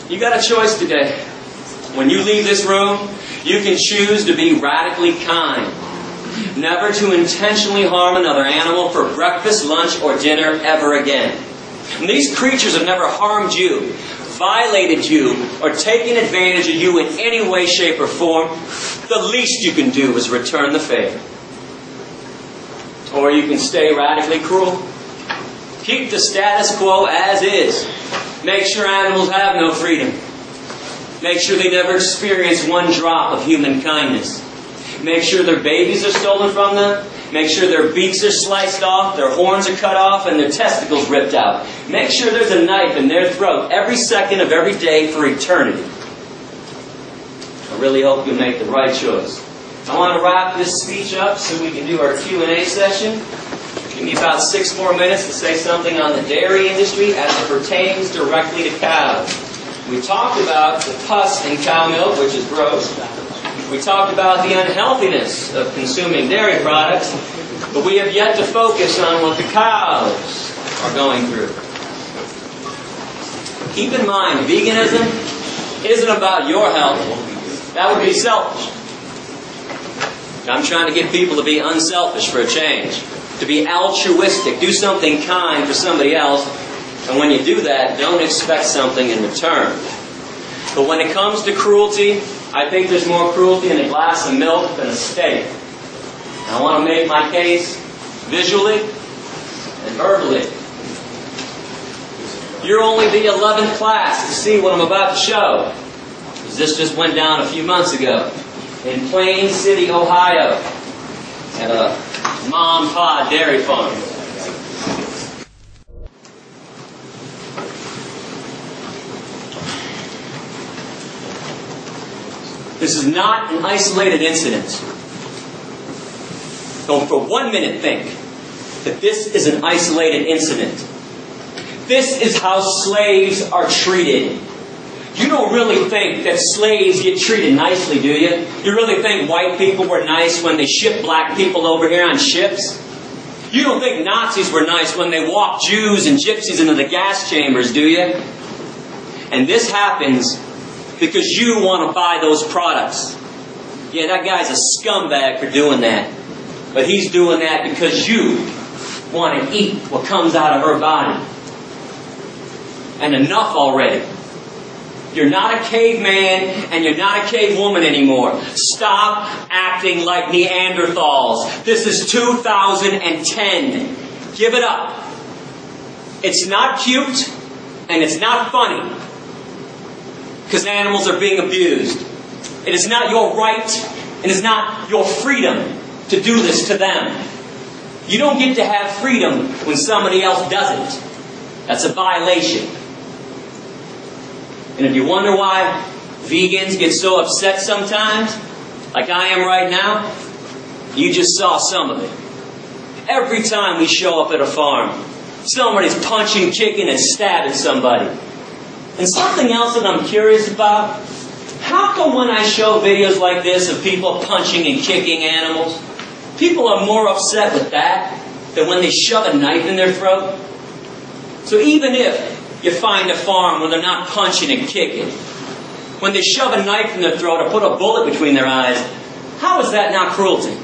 You got a choice today. When you leave this room, you can choose to be radically kind. Never to intentionally harm another animal for breakfast, lunch, or dinner ever again. And these creatures have never harmed you, violated you, or taken advantage of you in any way, shape, or form. The least you can do is return the favor. Or you can stay radically cruel. Keep the status quo as is. Make sure animals have no freedom. Make sure they never experience one drop of human kindness. Make sure their babies are stolen from them. Make sure their beaks are sliced off, their horns are cut off, and their testicles ripped out. Make sure there's a knife in their throat every second of every day for eternity. I really hope you make the right choice. I want to wrap this speech up so we can do our Q&A session. Give me about 6 more minutes to say something on the dairy industry as it pertains directly to cows. We talked about the pus in cow milk, which is gross. We talked about the unhealthiness of consuming dairy products, but we have yet to focus on what the cows are going through. Keep in mind, veganism isn't about your health. That would be selfish. I'm trying to get people to be unselfish for a change, to be altruistic, do something kind for somebody else, and when you do that, don't expect something in return. But when it comes to cruelty, I think there's more cruelty in a glass of milk than a steak. And I want to make my case visually and verbally. You're only the 11th class to see what I'm about to show, because this just went down a few months ago in Plain City, Ohio, at a mom and pa dairy farm. This is not an isolated incident. Don't for 1 minute think that this is an isolated incident. This is how slaves are treated. You don't really think that slaves get treated nicely, do you? You really think white people were nice when they shipped black people over here on ships? You don't think Nazis were nice when they walked Jews and gypsies into the gas chambers, do you? And this happens because you want to buy those products. Yeah, that guy's a scumbag for doing that. But he's doing that because you want to eat what comes out of her body. And enough already. You're not a caveman and you're not a cavewoman anymore. Stop acting like Neanderthals. This is 2010. Give it up. It's not cute and it's not funny. Because animals are being abused. It is not your right, and it's not your freedom to do this to them. You don't get to have freedom when somebody else doesn't. That's a violation. And if you wonder why vegans get so upset sometimes, like I am right now, you just saw some of it. Every time we show up at a farm, somebody's punching, kicking, and stabbing somebody. And something else that I'm curious about, how come when I show videos like this of people punching and kicking animals, people are more upset with that than when they shove a knife in their throat? So even if you find a farm where they're not punching and kicking, when they shove a knife in their throat or put a bullet between their eyes, how is that not cruelty?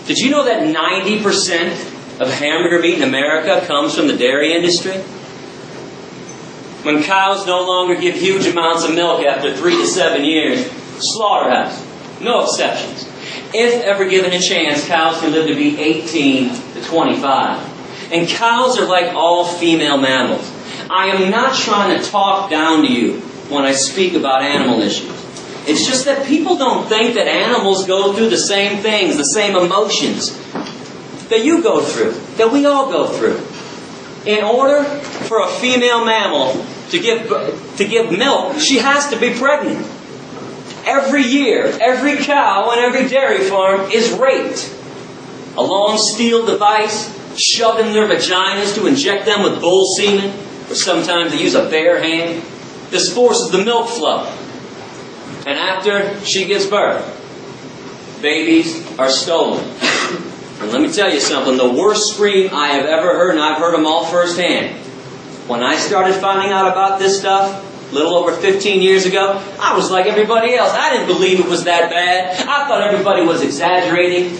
Did you know that 90% of hamburger meat in America comes from the dairy industry? When cows no longer give huge amounts of milk after 3 to 7 years, slaughterhouse, no exceptions. If ever given a chance, cows can live to be 18 to 25. And cows are like all female mammals. I am not trying to talk down to you when I speak about animal issues. It's just that people don't think that animals go through the same things, the same emotions that you go through, that we all go through. In order for a female mammal to give milk, she has to be pregnant. Every year, every cow on every dairy farm is raped. A long steel device shoved in their vaginas to inject them with bull semen, or sometimes they use a bare hand. This forces the milk flow. And after she gives birth, babies are stolen. And let me tell you something, the worst scream I have ever heard, and I've heard them all firsthand, When I started finding out about this stuff, a little over 15 years ago, I was like everybody else. I didn't believe it was that bad. I thought everybody was exaggerating.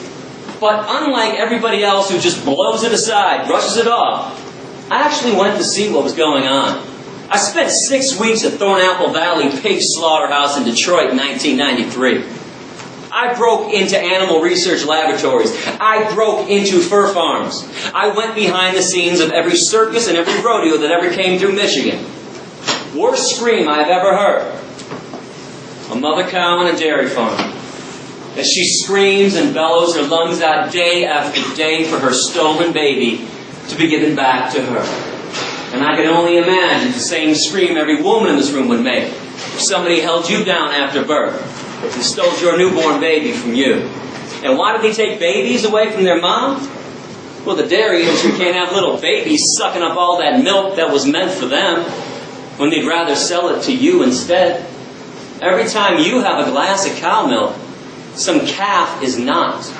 But unlike everybody else who just blows it aside, brushes it off, I actually went to see what was going on. I spent 6 weeks at Thornapple Valley Pig Slaughterhouse in Detroit in 1993. I broke into animal research laboratories. I broke into fur farms. I went behind the scenes of every circus and every rodeo that ever came through Michigan. Worst scream I've ever heard. A mother cow on a dairy farm. As she screams and bellows her lungs out day after day for her stolen baby to be given back to her. And I can only imagine the same scream every woman in this room would make if somebody held you down after birth and stole your newborn baby from you. And why did they take babies away from their moms? Well, the dairy industry can't have little babies sucking up all that milk that was meant for them when they'd rather sell it to you instead. Every time you have a glass of cow milk, some calf is not.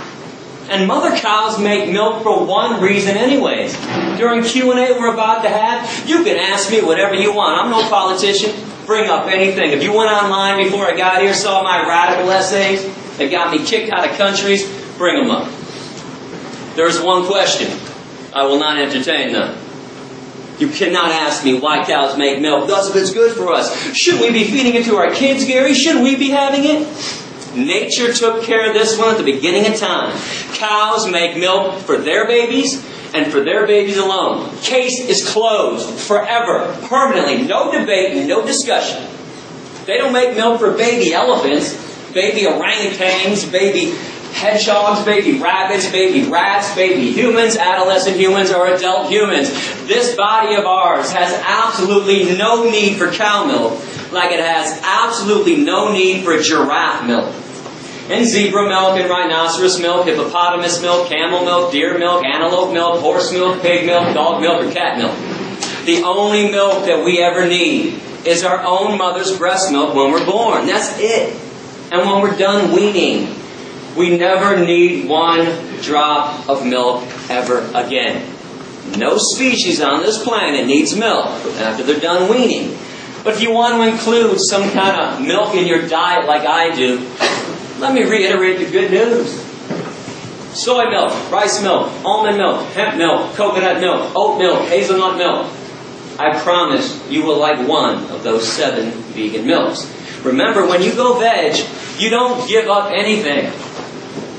And mother cows make milk for one reason anyways. During Q&A we're about to have, you can ask me whatever you want. I'm no politician. Bring up anything. If you went online before I got here, saw my radical essays that got me kicked out of countries, bring them up. There's one question. I will not entertain them. You cannot ask me why cows make milk. Thus, if it's good for us. Shouldn't we be feeding it to our kids, Gary? Shouldn't we be having it? Nature took care of this one at the beginning of time. Cows make milk for their babies and for their babies alone. Case is closed forever, permanently. No debate, no discussion. They don't make milk for baby elephants, baby orangutans, baby hedgehogs, baby rabbits, baby rats, baby humans, adolescent humans, or adult humans. This body of ours has absolutely no need for cow milk, like it has absolutely no need for giraffe milk. And zebra milk and rhinoceros milk, hippopotamus milk, camel milk, deer milk, antelope milk, horse milk, pig milk, dog milk, or cat milk. The only milk that we ever need is our own mother's breast milk when we're born. That's it. And when we're done weaning, we never need one drop of milk ever again. No species on this planet needs milk after they're done weaning. But if you want to include some kind of milk in your diet like I do, let me reiterate the good news. Soy milk, rice milk, almond milk, hemp milk, coconut milk, oat milk, hazelnut milk. I promise you will like one of those 7 vegan milks. Remember, when you go veg, you don't give up anything.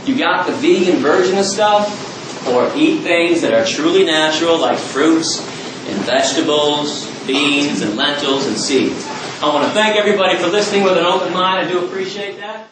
You got the vegan version of stuff, or eat things that are truly natural, like fruits and vegetables, beans and lentils and seeds. I want to thank everybody for listening with an open mind. I do appreciate that.